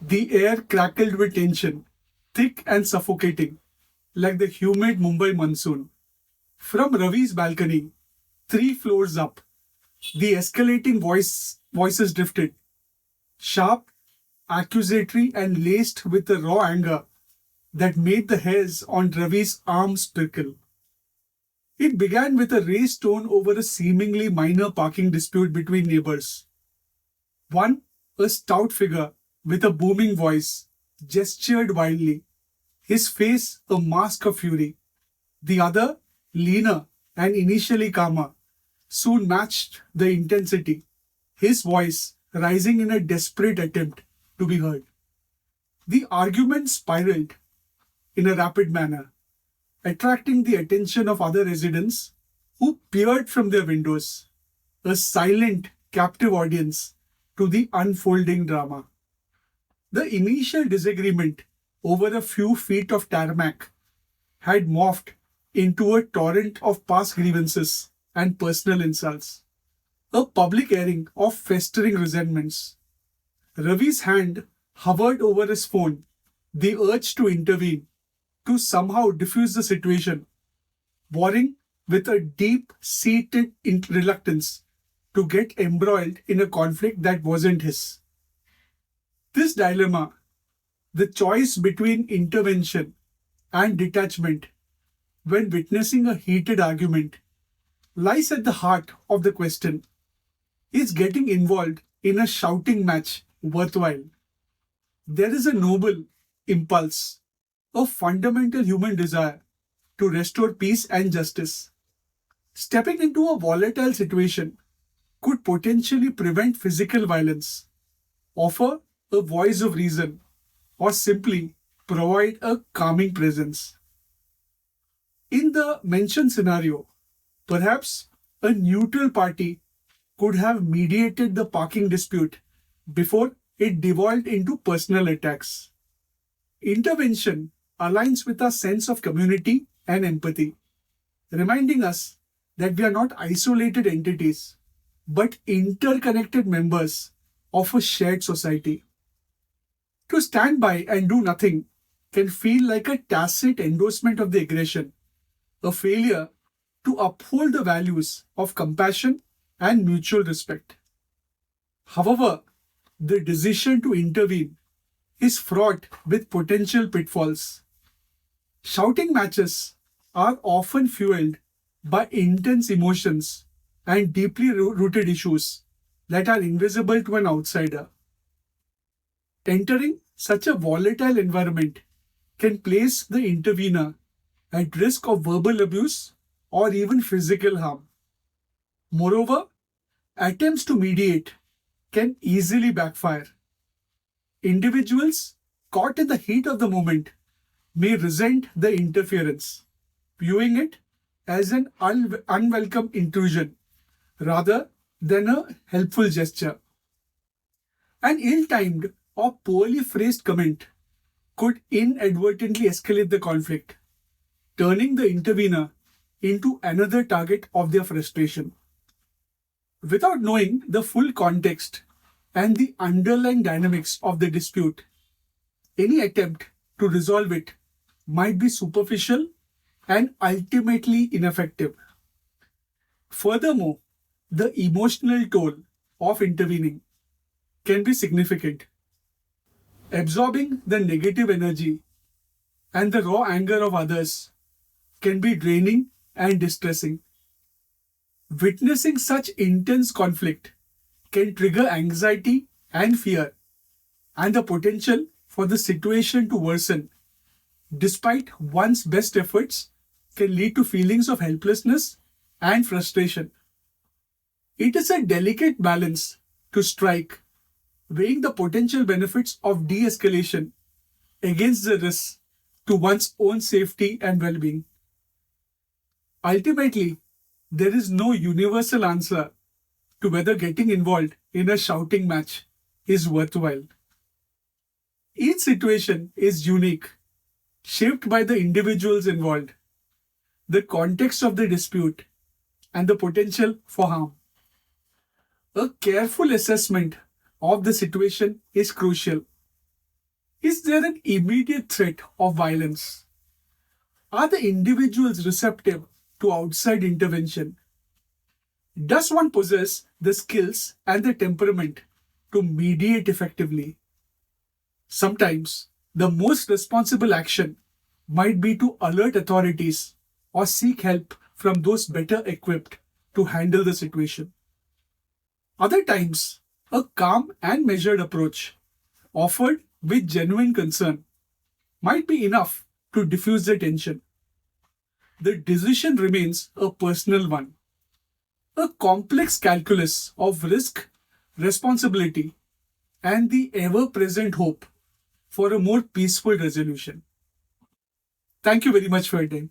The air crackled with tension, thick and suffocating, like the humid Mumbai monsoon. From Ravi's balcony, 3 floors up, the escalating voices drifted, sharp, accusatory, and laced with a raw anger that made the hairs on Ravi's arms prickle. It began with a raised tone over a seemingly minor parking dispute between neighbors. One, a stout figure with a booming voice, gestured wildly, his face a mask of fury. The other, leaner and initially calmer, soon matched the intensity, his voice rising in a desperate attempt to be heard. The argument spiraled in a rapid manner, attracting the attention of other residents who peered from their windows, a silent, captive audience to the unfolding drama. The initial disagreement over a few feet of tarmac had morphed into a torrent of past grievances and personal insults, a public airing of festering resentments. Ravi's hand hovered over his phone, the urge to intervene, to somehow diffuse the situation, warring with a deep-seated reluctance to get embroiled in a conflict that wasn't his. This dilemma, the choice between intervention and detachment when witnessing a heated argument, lies at the heart of the question: is getting involved in a shouting match worthwhile? There is a noble impulse, a fundamental human desire to restore peace and justice. Stepping into a volatile situation could potentially prevent physical violence, offer a voice of reason, or simply provide a calming presence. In the mentioned scenario, perhaps a neutral party could have mediated the parking dispute before it devolved into personal attacks. Intervention aligns with our sense of community and empathy, reminding us that we are not isolated entities, but interconnected members of a shared society. To stand by and do nothing can feel like a tacit endorsement of the aggression, a failure to uphold the values of compassion and mutual respect. However, the decision to intervene is fraught with potential pitfalls. Shouting matches are often fueled by intense emotions and deeply rooted issues that are invisible to an outsider. Entering such a volatile environment can place the intervener at risk of verbal abuse or even physical harm. Moreover, attempts to mediate can easily backfire. Individuals caught in the heat of the moment may resent the interference, viewing it as an unwelcome intrusion rather than a helpful gesture. An ill-timed or poorly phrased comment could inadvertently escalate the conflict, turning the intervener into another target of their frustration. Without knowing the full context and the underlying dynamics of the dispute, any attempt to resolve it might be superficial and ultimately ineffective. Furthermore, the emotional toll of intervening can be significant. Absorbing the negative energy and the raw anger of others can be draining and distressing. Witnessing such intense conflict can trigger anxiety and fear, and the potential for the situation to worsen, despite one's best efforts, can lead to feelings of helplessness and frustration. It is a delicate balance to strike, weighing the potential benefits of de escalation against the risks to one's own safety and well being. Ultimately, there is no universal answer to whether getting involved in a shouting match is worthwhile. Each situation is unique, shaped by the individuals involved, the context of the dispute, and the potential for harm. A careful assessment of the situation is crucial, Is there an immediate threat of violence? Are the individuals receptive to outside intervention? Does one possess the skills and the temperament to mediate effectively? Sometimes, the most responsible action might be to alert authorities or seek help from those better equipped to handle the situation. Other times, a calm and measured approach, offered with genuine concern, might be enough to diffuse the tension. The decision remains a personal one, a complex calculus of risk, responsibility, and the ever present hope for a more peaceful resolution. Thank you very much for your time.